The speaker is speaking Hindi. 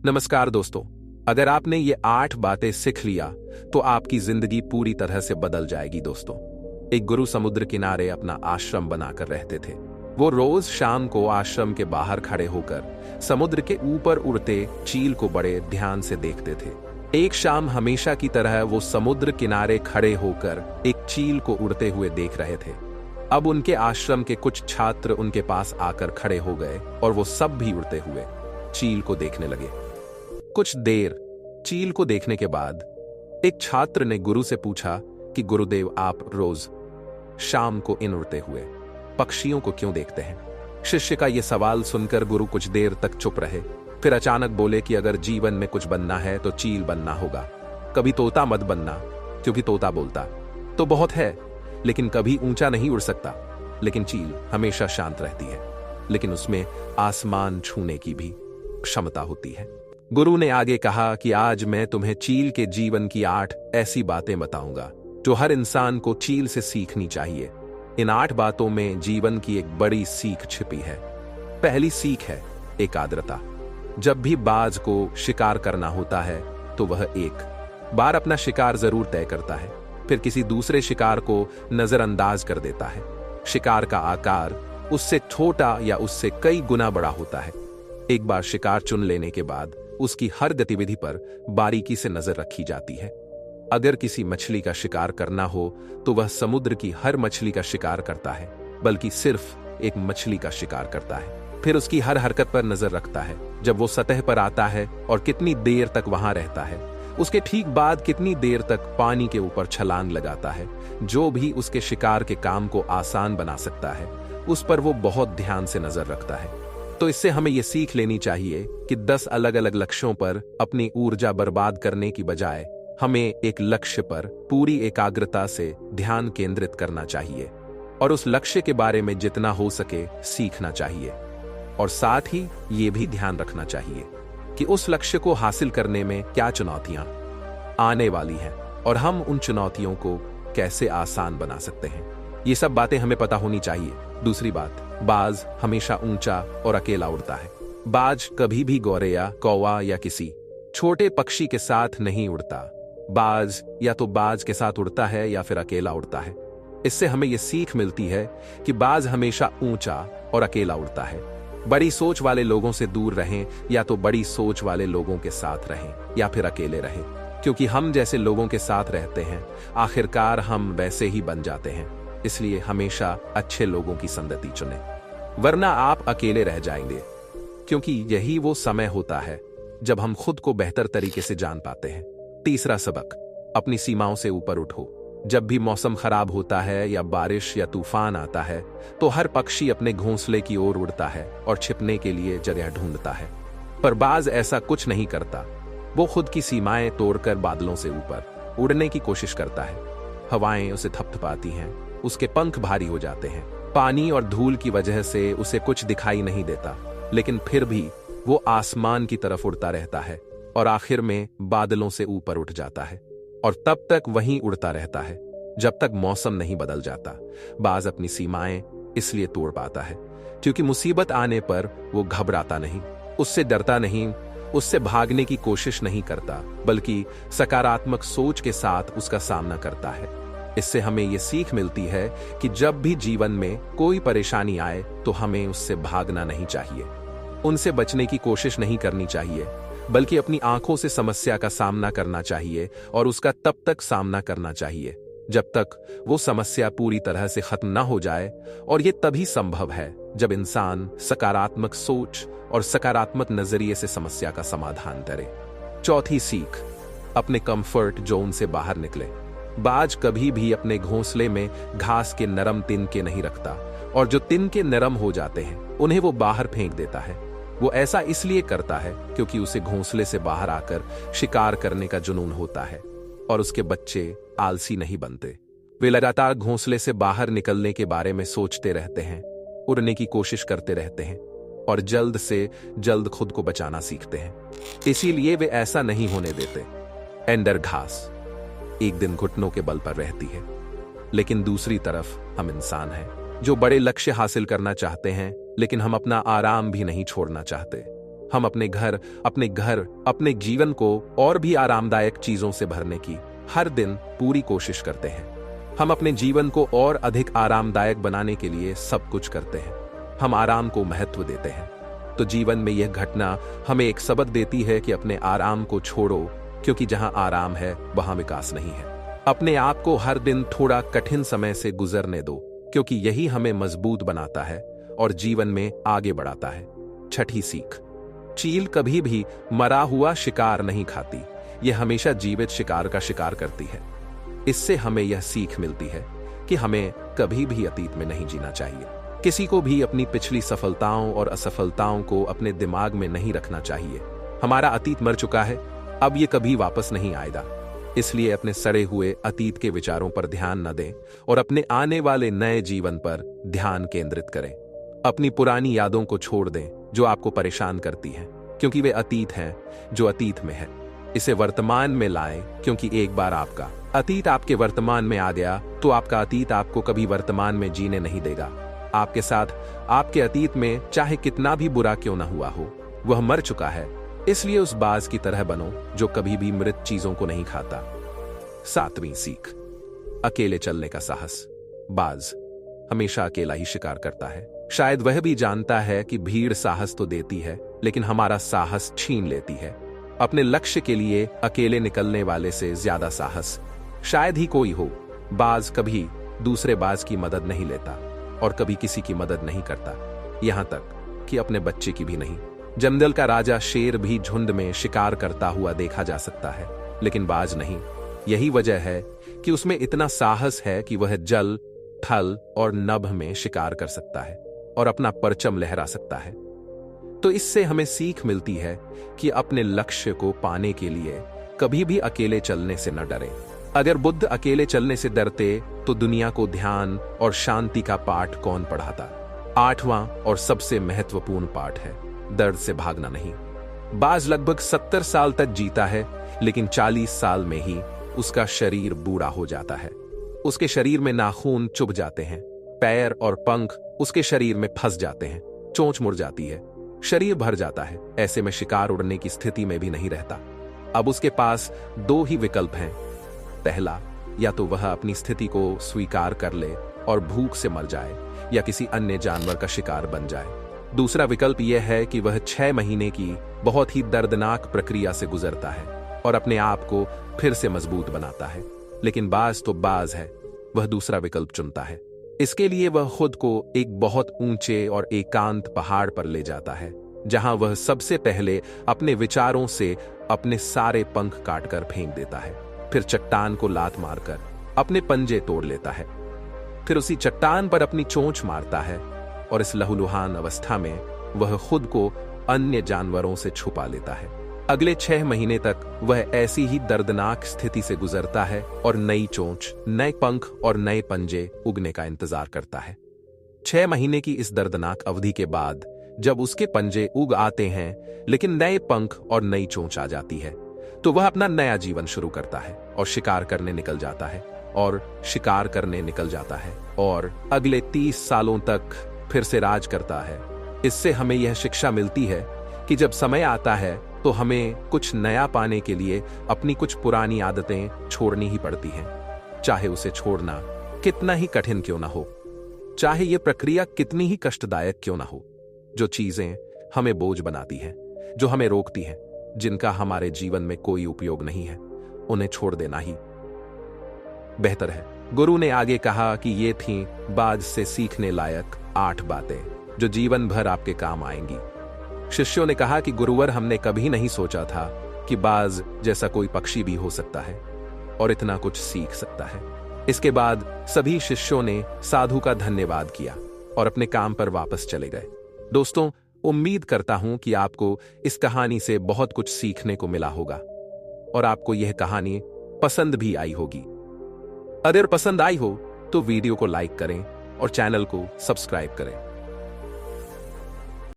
नमस्कार दोस्तों। अगर आपने ये 8 बातें सीख लिया तो आपकी जिंदगी पूरी तरह से बदल जाएगी दोस्तों। एक गुरु समुद्र किनारे अपना आश्रम बनाकर रहते थे। वो रोज शाम को आश्रम के बाहर खड़े होकर समुद्र के ऊपर उड़ते चील को बड़े ध्यान से देखते थे। एक शाम हमेशा की तरह वो समुद्र किनारे खड़े होकर एक चील को उड़ते हुए देख रहे थे। अब उनके आश्रम के कुछ छात्र उनके पास आकर खड़े हो गए और वो सब भी उड़ते हुए चील को देखने लगे। कुछ देर चील को देखने के बाद एक छात्र ने गुरु से पूछा कि गुरुदेव, आप रोज शाम को इन उड़ते हुए पक्षियों को क्यों देखते हैं? शिष्य का यह सवाल सुनकर गुरु कुछ देर तक चुप रहे। फिर अचानक बोले कि अगर जीवन में कुछ बनना है तो चील बनना होगा। कभी तोता मत बनना, क्योंकि तोता बोलता तो बहुत है लेकिन कभी ऊंचा नहीं उड़ सकता। लेकिन चील हमेशा शांत रहती है, लेकिन उसमें आसमान छूने की भी क्षमता होती है। गुरु ने आगे कहा कि आज मैं तुम्हें चील के जीवन की 8 ऐसी बातें बताऊंगा जो हर इंसान को चील से सीखनी चाहिए। इन 8 बातों में जीवन की एक बड़ी सीख छिपी है। पहली सीख है एकाग्रता। जब भी बाज को शिकार करना होता है तो वह एक बार अपना शिकार जरूर तय करता है, फिर किसी दूसरे शिकार को नजरअंदाज कर देता है। शिकार का आकार उससे छोटा या उससे कई गुना बड़ा होता है। एक बार शिकार चुन लेने के बाद उसकी हर गतिविधि पर बारीकी से नजर रखी जाती है। अगर किसी मछली का शिकार करना हो तो वह समुद्र की हर मछली का शिकार करता है, बल्कि सिर्फ एक मछली का शिकार करता है। फिर उसकी हर हरकत पर नजर रखता है, जब वो सतह पर आता है और कितनी देर तक वहां रहता है, उसके ठीक बाद कितनी देर तक पानी के ऊपर छलांग लगाता है। जो भी उसके शिकार के काम को आसान बना सकता है उस पर वो बहुत ध्यान से नजर रखता है। तो इससे हमें यह सीख लेनी चाहिए कि 10 अलग अलग लक्ष्यों पर अपनी ऊर्जा बर्बाद करने की बजाय हमें एक लक्ष्य पर पूरी एकाग्रता से ध्यान केंद्रित करना चाहिए और उस लक्ष्य के बारे में जितना हो सके सीखना चाहिए। और साथ ही ये भी ध्यान रखना चाहिए कि उस लक्ष्य को हासिल करने में क्या चुनौतियां आने वाली हैं और हम उन चुनौतियों को कैसे आसान बना सकते हैं। ये सब बातें हमें पता होनी चाहिए। दूसरी बात, बाज हमेशा ऊंचा और अकेला उड़ता है। बाज कभी भी गौरैया, कौवा या किसी छोटे पक्षी के साथ नहीं उड़ता। बाज या तो बाज के साथ उड़ता है या फिर अकेला उड़ता है। इससे हमें यह सीख मिलती है कि बाज हमेशा ऊंचा और अकेला उड़ता है। बड़ी सोच वाले लोगों से दूर रहें, या तो बड़ी सोच वाले लोगों के साथ रहें या फिर अकेले रहें, क्योंकि हम जैसे लोगों के साथ रहते हैं आखिरकार हम वैसे ही बन जाते हैं। इसलिए हमेशा अच्छे लोगों की संगति चुनें, वरना आप अकेले रह जाएंगे। क्योंकि यही वो समय होता है जब हम खुद को बेहतर तरीके से जान पाते हैं। तीसरा सबक, अपनी सीमाओं से ऊपर उठो। जब भी मौसम खराब होता है या बारिश या तूफान आता है तो हर पक्षी अपने घोंसले की ओर उड़ता है और छिपने के लिए जगह ढूंढता है, पर बाज ऐसा कुछ नहीं करता। वो खुद की सीमाएं तोड़कर बादलों से ऊपर उड़ने की कोशिश करता है। हवाएं उसे थपथपाती हैं, उसके पंख भारी हो जाते हैं, पानी और धूल की वजह से उसे कुछ दिखाई नहीं देता, लेकिन फिर भी वो आसमान की तरफ उड़ता रहता है और आखिर में बादलों से ऊपर उठ जाता है और तब तक वहीं उड़ता रहता है जब तक मौसम नहीं बदल जाता। बाज अपनी सीमाएं इसलिए तोड़ पाता है क्योंकि मुसीबत आने पर वो घबराता नहीं, उससे डरता नहीं, उससे भागने की कोशिश नहीं करता, बल्कि सकारात्मक सोच के साथ उसका सामना करता है। इससे हमें यह सीख मिलती है कि जब भी जीवन में कोई परेशानी आए तो हमें उससे भागना नहीं चाहिए, उनसे बचने की कोशिश नहीं करनी चाहिए, बल्कि अपनी आंखों से समस्या का सामना करना चाहिए और उसका तब तक सामना करना चाहिए जब तक वो समस्या पूरी तरह से खत्म ना हो जाए। और ये तभी संभव है जब इंसान सकारात्मक सोच और सकारात्मक नजरिए से समस्या का समाधान करे। चौथी सीख, अपने कंफर्ट जोन से बाहर निकले। बाज कभी भी अपने घोंसले में घास के नरम तिनके नहीं रखता और जो तिनके नरम हो जाते हैं उन्हें वो बाहर फेंक देता है। वो ऐसा इसलिए करता है क्योंकि उसे घोंसले से बाहर आकर शिकार करने का जुनून होता है और उसके बच्चे आलसी नहीं बनते। वे लगातार घोंसले से बाहर निकलने के बारे में सोचते रहते हैं, उड़ने की कोशिश करते रहते हैं और जल्द से जल्द खुद को बचाना सीखते हैं। इसीलिए वे ऐसा नहीं होने देते। एंडर घास एक दिन घुटनों के बल पर रहती है, लेकिन दूसरी तरफ हम इंसान हैं जो बड़े लक्ष्य हासिल करना चाहते हैं, लेकिन हम अपना आराम भी नहीं छोड़ना चाहते। हम अपने जीवन को और भी आरामदायक चीजों से भरने की हर दिन पूरी कोशिश करते हैं। हम अपने जीवन को और अधिक आरामदायक बनाने के लिए सब कुछ करते हैं। हम आराम को महत्व देते हैं। तो जीवन में यह घटना हमें एक सबक देती है कि अपने आराम को छोड़ो, क्योंकि जहां आराम है वहां विकास नहीं है। अपने आप को हर दिन थोड़ा कठिन समय से गुजरने दो, क्योंकि यही हमें मजबूत बनाता है और जीवन में आगे बढ़ाता है। छठी सीख, चील कभी भी मरा हुआ शिकार नहीं खाती, यह हमेशा जीवित शिकार का शिकार करती है। इससे हमें यह सीख मिलती है कि हमें कभी भी अतीत में नहीं जीना चाहिए। किसी को भी अपनी पिछली सफलताओं और असफलताओं को अपने दिमाग में नहीं रखना चाहिए। हमारा अतीत मर चुका है, अब ये कभी वापस नहीं आएगा। इसलिए अपने सड़े हुए अतीत के विचारों पर ध्यान न दें और अपने आने वाले नए जीवन पर ध्यान केंद्रित करें। अपनी पुरानी यादों को छोड़ दें जो आपको परेशान करती हैं, क्योंकि वे अतीत हैं जो अतीत में है। इसे वर्तमान में लाएं, क्योंकि एक बार आपका अतीत आपके वर्तमान में आ गया तो आपका अतीत आपको कभी वर्तमान में जीने नहीं देगा। आपके साथ आपके अतीत में चाहे कितना भी बुरा क्यों न हुआ हो, वह मर चुका है। इसलिए उस बाज की तरह बनो जो कभी भी मृत चीजों को नहीं खाता। सातवीं सीख, अकेले चलने का साहस। बाज हमेशा अकेला ही शिकार करता है। शायद वह भी जानता है कि भीड़ साहस तो देती है, लेकिन हमारा साहस छीन लेती है। अपने लक्ष्य के लिए अकेले निकलने वाले से ज्यादा साहस शायद ही कोई हो। बाज कभी दूसरे बाज की मदद नहीं लेता और कभी किसी की मदद नहीं करता, यहां तक कि अपने बच्चे की भी नहीं। जंगल का राजा शेर भी झुंड में शिकार करता हुआ देखा जा सकता है, लेकिन बाज नहीं। यही वजह है कि उसमें इतना साहस है कि वह जल, थल और नभ में शिकार कर सकता है और अपना परचम लहरा सकता है। तो इससे हमें सीख मिलती है कि अपने लक्ष्य को पाने के लिए कभी भी अकेले चलने से न डरें। अगर बुद्ध अकेले चलने से डरते तो दुनिया को ध्यान और शांति का पाठ कौन पढ़ाता। आठवां और सबसे महत्वपूर्ण पाठ है दर्द से भागना नहीं। बाज लगभग 70 साल तक जीता है, लेकिन 40 साल में ही उसका शरीर बूढ़ा हो जाता है। उसके शरीर में नाखून चुभ जाते हैं, पैर और पंख उसके शरीर में फंस जाते हैं, चोंच मुड़ जाती है, शरीर भर जाता है। ऐसे में शिकार उड़ने की स्थिति में भी नहीं रहता। अब उसके पास दो ही विकल्प हैं। पहला, या तो वह अपनी स्थिति को स्वीकार कर ले और भूख से मर जाए, या किसी अन्य जानवर का शिकार बन जाए। दूसरा विकल्प यह है कि वह 6 महीने की बहुत ही दर्दनाक प्रक्रिया से गुजरता है और अपने आप को फिर से मजबूत बनाता है। लेकिन बाज तो बाज है, वह दूसरा विकल्प चुनता है। इसके लिए वह खुद को एक बहुत ऊंचे और एकांत पहाड़ पर ले जाता है, जहां वह सबसे पहले अपने विचारों से अपने सारे पंख काटकर फेंक देता है। फिर चट्टान को लात मारकर अपने पंजे तोड़ लेता है। फिर उसी चट्टान पर अपनी चोंच मारता है और इस लहूलुहान अवस्था में वह खुद को अन्य जानवरों से छुपा लेता है। अगले 6 महीने तक वह ऐसी ही दर्दनाक स्थिति से गुजरता है और नई चोंच, नए पंख और नए पंजे उगने का इंतजार करता है। 6 महीने की इस दर्दनाक अवधि के बाद जब उसके पंजे उग आते हैं, लेकिन नए पंख और नई चोंच आ जाती है, तो वह अपना नया जीवन शुरू करता है और शिकार करने निकल जाता है और अगले 30 सालों तक फिर से राज करता है। इससे हमें यह शिक्षा मिलती है कि जब समय आता है तो हमें कुछ नया पाने के लिए अपनी कुछ पुरानी आदतें छोड़नी ही पड़ती हैं, चाहे उसे छोड़ना कितना ही कठिन क्यों ना हो, चाहे यह प्रक्रिया कितनी ही कष्टदायक क्यों ना हो। जो चीजें हमें बोझ बनाती हैं, जो हमें रोकती हैं, जिनका हमारे जीवन में कोई उपयोग नहीं है, उन्हें छोड़ देना ही बेहतर है। गुरु ने आगे कहा कि ये थीं बाज से सीखने लायक 8 बातें जो जीवन भर आपके काम आएंगी। शिष्यों ने कहा कि गुरुवर, हमने कभी नहीं सोचा था कि बाज जैसा कोई पक्षी भी हो सकता है और इतना कुछ सीख सकता है। इसके बाद सभी शिष्यों ने साधु का धन्यवाद किया और अपने काम पर वापस चले गए। दोस्तों, उम्मीद करता हूं कि आपको इस कहानी से बहुत कुछ सीखने को मिला होगा और आपको यह कहानी पसंद भी आई होगी। अगर पसंद आई हो तो वीडियो को लाइक करें और चैनल को सब्सक्राइब करें।